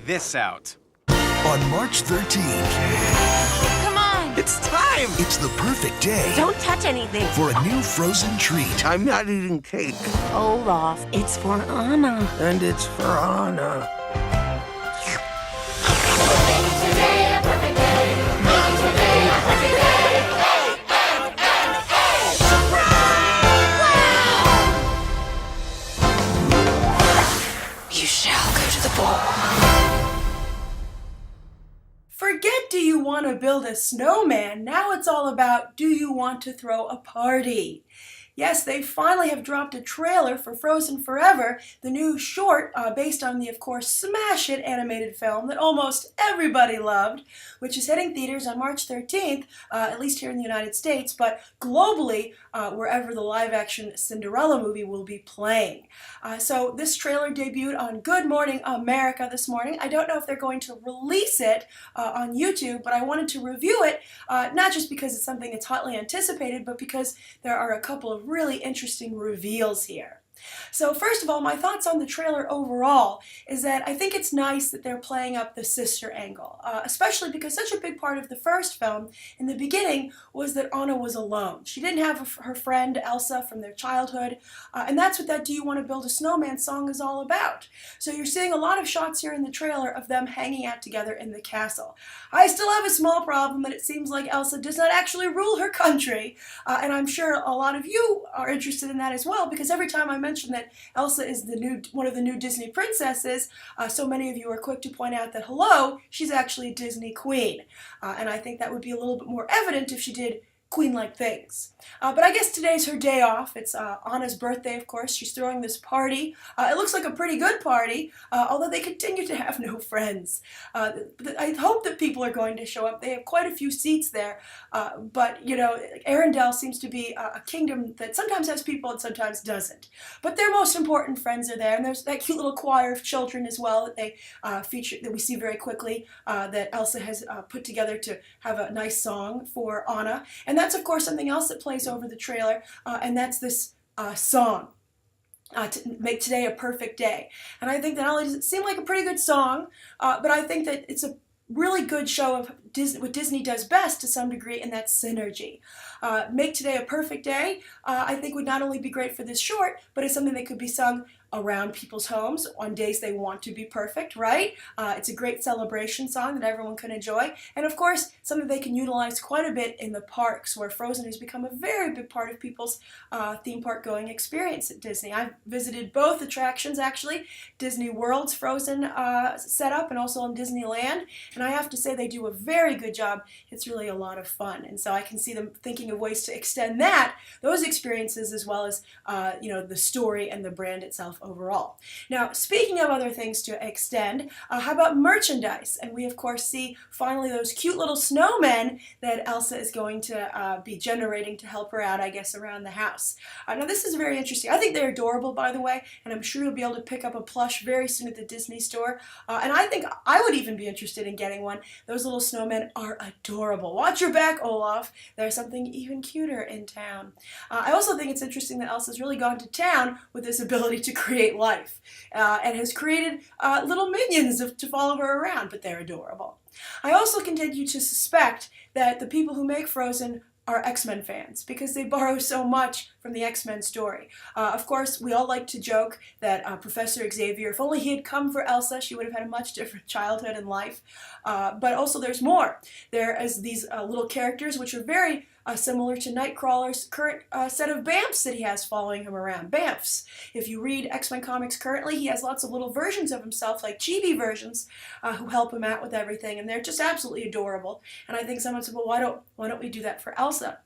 this out. On March 13th, Come on! It's time! it's the perfect day Don't touch anything. for a new frozen treat. I'm not eating cake, Olaf, it's for Anna. and it's for Anna. You shall go to the ball. Forget do you want to build a snowman, now it's all about do you want to throw a party. Yes, they finally have dropped a trailer for Frozen Forever, the new short based on the, of course, smash hit animated film that almost everybody loved, which is hitting theaters on March 13th, at least here in the United States, but globally, wherever the live-action Cinderella movie will be playing. So this trailer debuted on Good Morning America this morning. I don't know if they're going to release it on YouTube, but I wanted to review it, not just because it's something that's hotly anticipated, but because there are a couple of really interesting reveals here. So first of all, my thoughts on the trailer overall is that I think it's nice that they're playing up the sister angle, especially because such a big part of the first film in the beginning was that Anna was alone. She didn't have her friend Elsa from their childhood, and that's what that Do You Want to Build a Snowman song is all about. So you're seeing a lot of shots here in the trailer of them hanging out together in the castle. I still have a small problem that it seems like Elsa does not actually rule her country, and I'm sure a lot of you are interested in that as well, because every time I mention that Elsa is one of the new Disney princesses, so many of you are quick to point out that, hello, she's actually a Disney queen. And I think that would be a little bit more evident if she did queen-like things. But I guess today's her day off. It's Anna's birthday, of course. She's throwing this party. It looks like a pretty good party, although they continue to have no friends. I hope that people are going to show up. They have quite a few seats there, but, you know, Arendelle seems to be a kingdom that sometimes has people and sometimes doesn't. But their most important friends are there, and there's that cute little choir of children as well that they feature, that we see very quickly, that Elsa has put together to have a nice song for Anna. And that's, of course, something else that plays over the trailer, and that's this song, to make today a perfect day. And I think that not only does it seem like a pretty good song, but I think that it's a really good show of what Disney does best to some degree, and that's synergy. Make Today a Perfect Day, I think would not only be great for this short, but it's something that could be sung around people's homes on days they want to be perfect, right? It's a great celebration song that everyone can enjoy. And of course, something they can utilize quite a bit in the parks, where Frozen has become a very big part of people's theme park going experience at Disney. I've visited both attractions, actually, Disney World's Frozen setup and also in Disneyland. And I have to say they do a very good job. It's really a lot of fun. And so I can see them thinking of ways to extend those experiences, as well as you know, the story and the brand itself overall. Now, speaking of other things to extend, how about merchandise? And we, of course, see finally those cute little snowmen that Elsa is going to be generating to help her out, I guess, around the house. Now, this is very interesting. I think they're adorable, by the way, and I'm sure you'll be able to pick up a plush very soon at the Disney store. And I think I would even be interested in getting one. Those little snowmen are adorable. Watch your back, Olaf. There's something even cuter in town. I also think it's interesting that Elsa's really gone to town with this ability to create life, and has created little minions to follow her around, but they're adorable. I also continue to suspect that the people who make Frozen are X-Men fans, because they borrow so much from the X-Men story. Of course, we all like to joke that Professor Xavier, if only he had come for Elsa, she would have had a much different childhood and life. But also there's more. There is these little characters which are very similar to Nightcrawler's current set of Bamfs that he has following him around. Bamfs. If you read X-Men comics currently, he has lots of little versions of himself, like chibi versions, who help him out with everything, and they're just absolutely adorable. And I think someone said, well, why don't we do that for Elsa?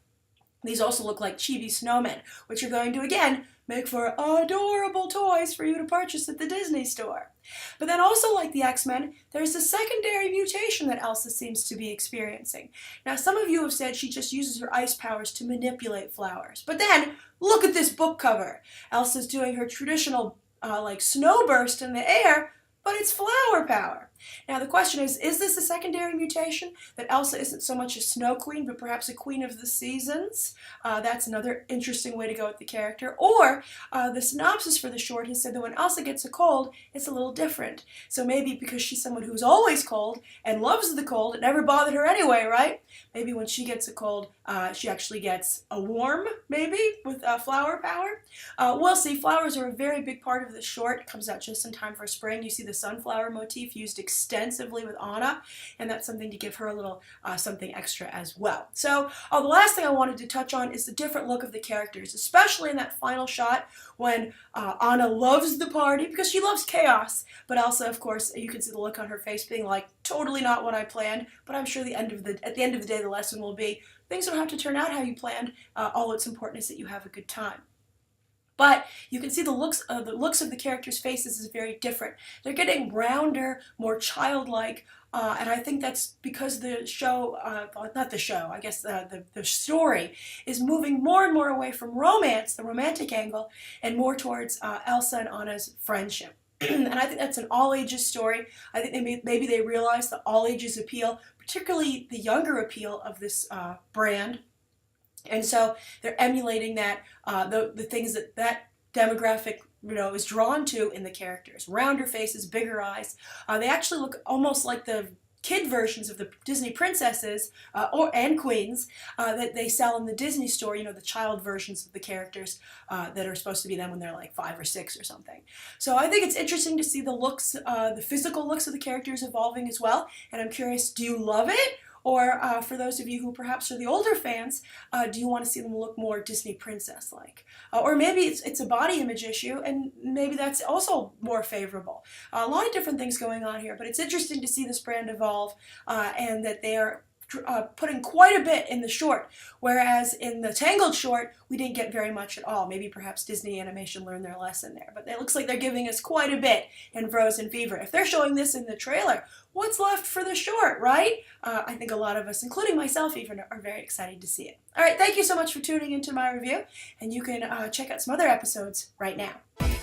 These also look like chibi snowmen, which are going to, again, make for adorable toys for you to purchase at the Disney store. But then also, like the X-Men, there's a secondary mutation that Elsa seems to be experiencing. Now, some of you have said she just uses her ice powers to manipulate flowers. But then, look at this book cover. Elsa's doing her traditional, like, snow burst in the air, but it's flower power. Now the question is this a secondary mutation, that Elsa isn't so much a snow queen, but perhaps a queen of the seasons? That's another interesting way to go with the character. Or the synopsis for the short has said that when Elsa gets a cold, it's a little different. So maybe because she's someone who's always cold and loves the cold, it never bothered her anyway, right? Maybe when she gets a cold, she actually gets a warm, maybe, with flower power. We'll see. Flowers are a very big part of the short. It comes out just in time for spring. You see the sunflower motif used extensively with Anna, and that's something to give her a little something extra as well. So the last thing I wanted to touch on is the different look of the characters, especially in that final shot when Anna loves the party because she loves chaos, but also, of course, you can see the look on her face being like, totally not what I planned, but I'm sure at the end of the day the lesson will be things don't have to turn out how you planned. All that's important is that you have a good time. But you can see the looks of the characters' faces is very different. They're getting rounder, more childlike, and I think that's because the show, not the show, I guess the story is moving more and more away from romance, the romantic angle, and more towards Elsa and Anna's friendship. And I think that's an all-ages story. I think maybe they realize the all-ages appeal, particularly the younger appeal of this brand. And so they're emulating that, the things that demographic is drawn to in the characters. Rounder faces, bigger eyes. They actually look almost like the kid versions of the Disney princesses and queens that they sell in the Disney store, the child versions of the characters that are supposed to be them when they're like 5 or 6 or something. So I think it's interesting to see the looks, the physical looks of the characters evolving as well, and I'm curious, do you love it? Or for those of you who perhaps are the older fans, do you want to see them look more Disney princess-like? Or maybe it's a body image issue, and maybe that's also more favorable. A lot of different things going on here, but it's interesting to see this brand evolve and that they are putting quite a bit in the short, whereas in the Tangled short, we didn't get very much at all. Maybe perhaps Disney Animation learned their lesson there, but it looks like they're giving us quite a bit in Frozen Fever. If they're showing this in the trailer, what's left for the short, right? I think a lot of us, including myself even, are very excited to see it. All right, thank you so much for tuning into my review, and you can check out some other episodes right now.